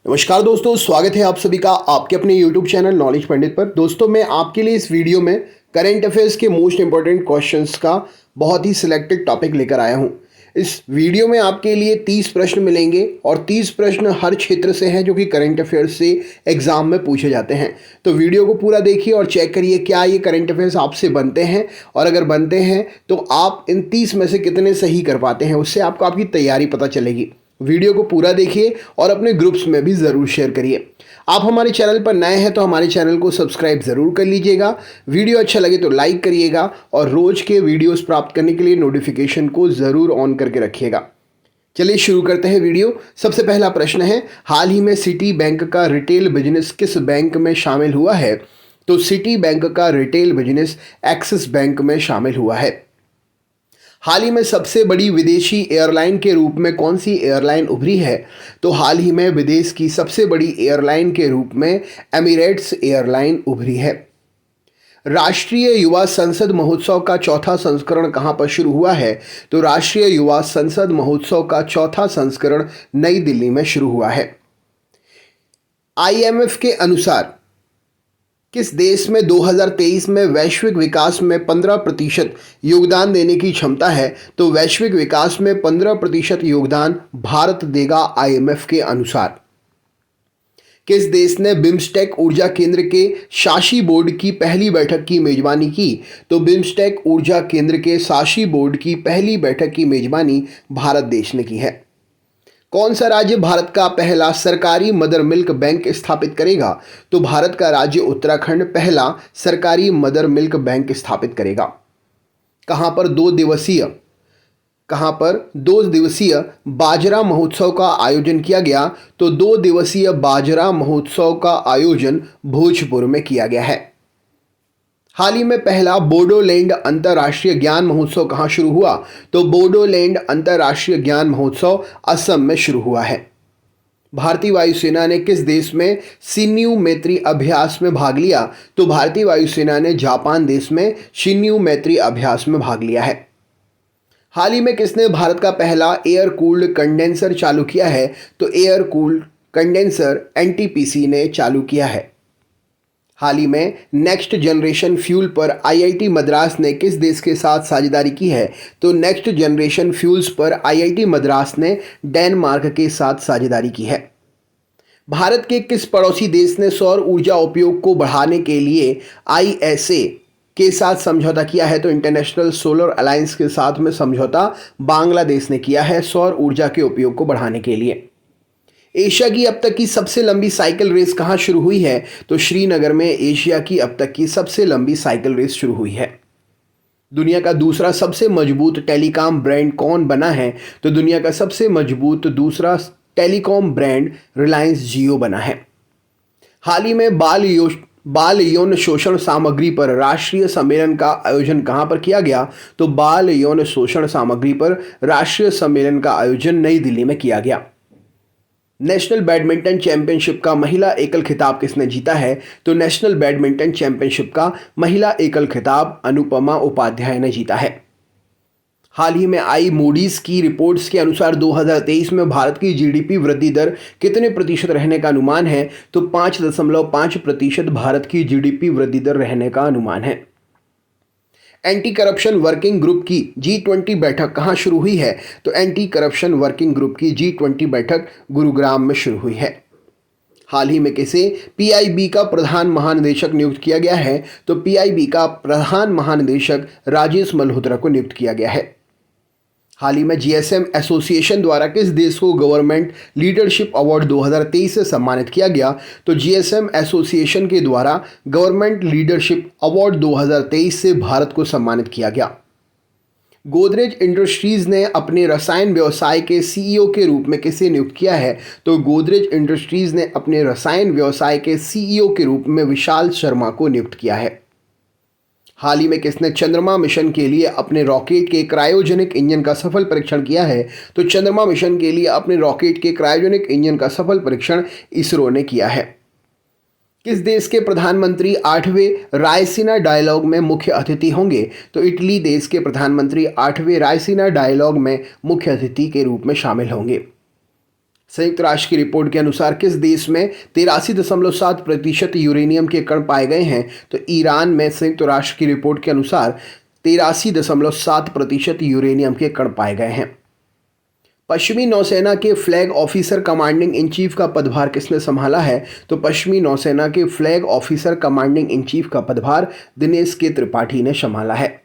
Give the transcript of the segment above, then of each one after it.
नमस्कार दोस्तों, स्वागत है आप सभी का आपके अपने YouTube चैनल नॉलेज पंडित पर। दोस्तों, मैं आपके लिए इस वीडियो में करंट अफेयर्स के मोस्ट इंपॉर्टेंट क्वेश्चंस का बहुत ही सिलेक्टेड टॉपिक लेकर आया हूं। इस वीडियो में आपके लिए 30 प्रश्न मिलेंगे और 30 प्रश्न हर क्षेत्र से हैं जो कि करंट अफेयर्स से एग्जाम में पूछे जाते हैं। तो वीडियो को पूरा देखिए और चेक करिए क्या ये करंट अफेयर्स आपसे बनते हैं, और अगर बनते हैं तो आप इन 30 में से कितने सही कर पाते हैं। उससे आपको आपकी तैयारी पता चलेगी। वीडियो को पूरा देखिए और अपने ग्रुप्स में भी ज़रूर शेयर करिए। आप हमारे चैनल पर नए हैं तो हमारे चैनल को सब्सक्राइब ज़रूर कर लीजिएगा। वीडियो अच्छा लगे तो लाइक करिएगा और रोज़ के वीडियोस प्राप्त करने के लिए नोटिफिकेशन को ज़रूर ऑन करके रखिएगा। चलिए शुरू करते हैं वीडियो। सबसे पहला प्रश्न है, हाल ही में सिटी बैंक का रिटेल बिजनेस किस बैंक में शामिल हुआ है? तो सिटी बैंक का रिटेल बिजनेस एक्सिस बैंक में शामिल हुआ है। हाल ही में सबसे बड़ी विदेशी एयरलाइन के रूप में कौन सी एयरलाइन उभरी है? तो हाल ही में विदेश की सबसे बड़ी एयरलाइन के रूप में एमिरेट्स एयरलाइन उभरी है। राष्ट्रीय युवा संसद महोत्सव का चौथा संस्करण कहां पर शुरू हुआ है? तो राष्ट्रीय युवा संसद महोत्सव का चौथा संस्करण नई दिल्ली में शुरू हुआ है। IMF के अनुसार किस देश में 2023 में वैश्विक विकास में 15% योगदान देने की क्षमता है? तो वैश्विक विकास में 15% योगदान भारत देगा IMF के अनुसार। किस देश ने बिम्स्टेक ऊर्जा केंद्र के शासी बोर्ड की पहली बैठक की मेजबानी की? तो बिम्स्टेक ऊर्जा केंद्र के शासी बोर्ड की पहली बैठक की मेजबानी भारत देश ने की है। कौन सा राज्य भारत का पहला सरकारी मदर मिल्क बैंक स्थापित करेगा? तो भारत का राज्य उत्तराखंड पहला सरकारी मदर मिल्क बैंक स्थापित करेगा। कहां पर दो दिवसीय बाजरा महोत्सव का आयोजन किया गया? तो 2 दिवसीय बाजरा महोत्सव का आयोजन भोजपुर में किया गया है। हाल ही में पहला बोडोलैंड अंतर्राष्ट्रीय ज्ञान महोत्सव कहाँ शुरू हुआ? तो बोडोलैंड अंतर्राष्ट्रीय ज्ञान महोत्सव असम में शुरू हुआ है। भारतीय वायुसेना ने किस देश में शिन्यू मैत्री अभ्यास में भाग लिया? तो भारतीय वायुसेना ने जापान देश में शिन्यू मैत्री अभ्यास में भाग लिया है। हाल ही में किसने भारत का पहला एयर कूल्ड कंडेंसर चालू किया है? तो एयर कूल्ड कंडेंसर NTPC ने चालू किया है। हाल ही में नेक्स्ट जनरेशन फ्यूल पर IIT मद्रास ने किस देश के साथ साझेदारी की है? तो नेक्स्ट जनरेशन फ्यूल्स पर IIT मद्रास ने डेनमार्क के साथ साझेदारी की है। भारत के किस पड़ोसी देश ने सौर ऊर्जा उपयोग को बढ़ाने के लिए ISA के साथ समझौता किया है? तो इंटरनेशनल सोलर अलायंस के साथ में समझौता बांग्लादेश ने किया है सौर ऊर्जा के उपयोग को बढ़ाने के लिए। एशिया की अब तक की सबसे लंबी साइकिल रेस कहाँ शुरू हुई है? तो श्रीनगर में एशिया की अब तक की सबसे लंबी साइकिल रेस शुरू हुई है। दुनिया का दूसरा सबसे मजबूत टेलीकॉम ब्रांड कौन बना है? तो दुनिया का सबसे मजबूत दूसरा टेलीकॉम ब्रांड रिलायंस जियो बना है। हाल ही में बाल यौन शोषण सामग्री पर राष्ट्रीय सम्मेलन का आयोजन कहाँ पर किया गया? तो बाल यौन शोषण सामग्री पर राष्ट्रीय सम्मेलन का आयोजन नई दिल्ली में किया गया। नेशनल बैडमिंटन चैंपियनशिप का महिला एकल खिताब किसने जीता है? तो नेशनल बैडमिंटन चैंपियनशिप का महिला एकल खिताब अनुपमा उपाध्याय ने जीता है। हाल ही में आई मूडीज की रिपोर्ट्स के अनुसार 2023 में भारत की GDP वृद्धि दर कितने प्रतिशत रहने का अनुमान है? तो 5.5% भारत की GDP वृद्धि दर रहने का अनुमान है। एंटी करप्शन वर्किंग ग्रुप की G20 बैठक कहाँ शुरू हुई है? तो एंटी करप्शन वर्किंग ग्रुप की G20 बैठक गुरुग्राम में शुरू हुई है। हाल ही में किसे PIB का प्रधान महानिदेशक नियुक्त किया गया है? तो PIB का प्रधान महानिदेशक राजेश मल्होत्रा को नियुक्त किया गया है। हाल ही में GSM एसोसिएशन द्वारा किस देश को गवर्नमेंट लीडरशिप अवार्ड 2023 से सम्मानित किया गया? तो GSM एसोसिएशन के द्वारा गवर्नमेंट लीडरशिप अवार्ड 2023 से भारत को सम्मानित किया गया। गोदरेज इंडस्ट्रीज ने अपने रसायन व्यवसाय के CEO के रूप में किसे नियुक्त किया है? तो गोदरेज इंडस्ट्रीज ने अपने रसायन व्यवसाय के CEO के रूप में विशाल शर्मा को नियुक्त किया है। हाल ही में किसने चंद्रमा मिशन के लिए अपने रॉकेट के क्रायोजेनिक इंजन का सफल परीक्षण किया है? तो चंद्रमा मिशन के लिए अपने रॉकेट के क्रायोजेनिक इंजन का सफल परीक्षण इसरो ने किया है। किस देश के प्रधानमंत्री 8वें रायसीना डायलॉग में मुख्य अतिथि होंगे? तो इटली देश के प्रधानमंत्री 8वें रायसीना डायलॉग में मुख्य अतिथि के रूप में शामिल होंगे। संयुक्त राष्ट्र की रिपोर्ट के अनुसार किस देश में 83.7% यूरेनियम के कण पाए गए हैं? तो ईरान में संयुक्त राष्ट्र की रिपोर्ट के अनुसार 83.7% यूरेनियम के कण पाए गए हैं। पश्चिमी नौसेना के flag officer commanding in chief का पदभार किसने संभाला है? तो पश्चिमी नौसेना के flag officer commanding in chief का पदभार दिनेश के त्रिपाठी ने संभाला है।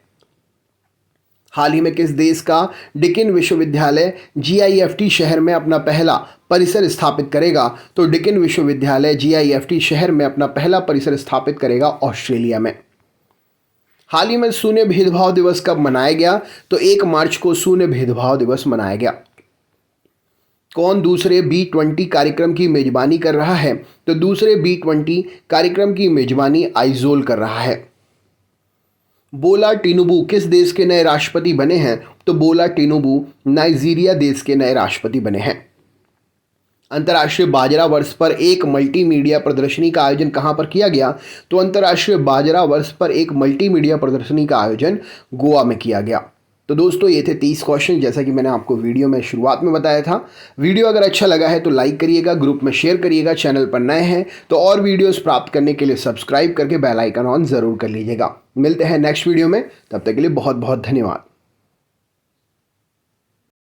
हाल ही में किस देश का डिकिन विश्वविद्यालय GIFT शहर में अपना पहला परिसर स्थापित करेगा? तो डिकिन विश्वविद्यालय GIFT शहर में अपना पहला परिसर स्थापित करेगा ऑस्ट्रेलिया में। हाल ही में शून्य भेदभाव दिवस कब मनाया गया? तो 1 मार्च को शून्य भेदभाव दिवस मनाया गया। कौन दूसरे B20 कार्यक्रम की मेजबानी कर रहा है? तो दूसरे B20 कार्यक्रम की मेजबानी आइजोल कर रहा है। बोला टिनुबू किस देश के नए राष्ट्रपति बने हैं? तो बोला टिनुबू नाइजीरिया देश के नए राष्ट्रपति बने हैं। अंतर्राष्ट्रीय बाजरा वर्ष पर एक मल्टीमीडिया प्रदर्शनी का आयोजन कहां पर किया गया? तो अंतर्राष्ट्रीय बाजरा वर्ष पर एक मल्टीमीडिया प्रदर्शनी का आयोजन गोवा में किया गया। तो दोस्तों ये थे 30 क्वेश्चन, जैसा कि मैंने आपको वीडियो में शुरुआत में बताया था। वीडियो अगर अच्छा लगा है तो लाइक करिएगा, ग्रुप में शेयर करिएगा, चैनल पर नए हैं तो और वीडियोस प्राप्त करने के लिए सब्सक्राइब करके बेल आइकन ऑन जरूर कर लीजिएगा। मिलते हैं नेक्स्ट वीडियो में, तब तक के लिए बहुत बहुत धन्यवाद।